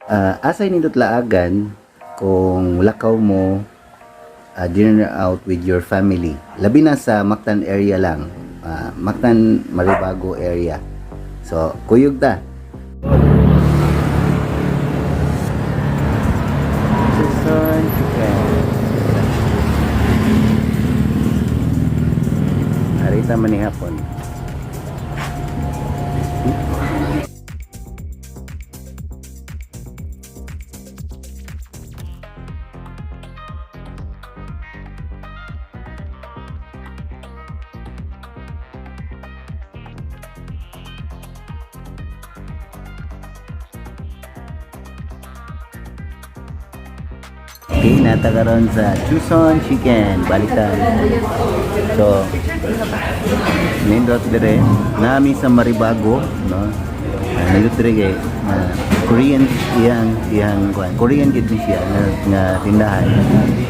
Asay nindot laagan kung lakaw mo dinner out with your family. Labi na sa Mactan area lang. Mactan Maribago area. So, kuyog ta. Susan chicken. Arita man ni hapon. Okay, natagaron sa Susan Chicken. Balikan. So, nindot dire nami sa Maribago, no? Nindot dire kay Korean iyang Korean gid ni siya nga tindahan.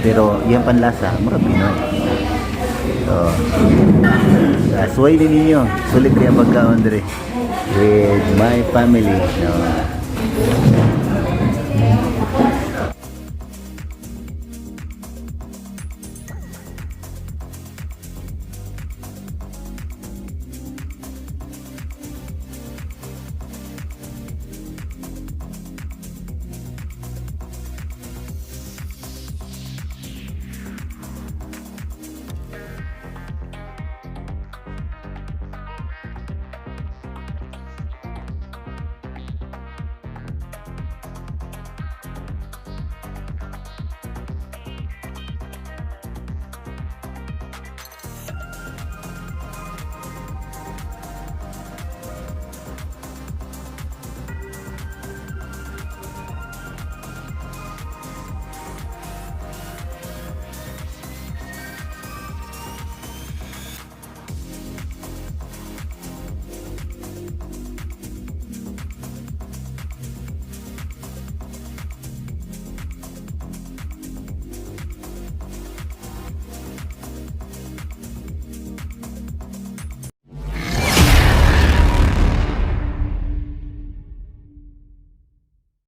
Pero iyang panlasa mura Pinoy. So, suway din ninyo. Sulit kaya pagkaon dire with my family, no?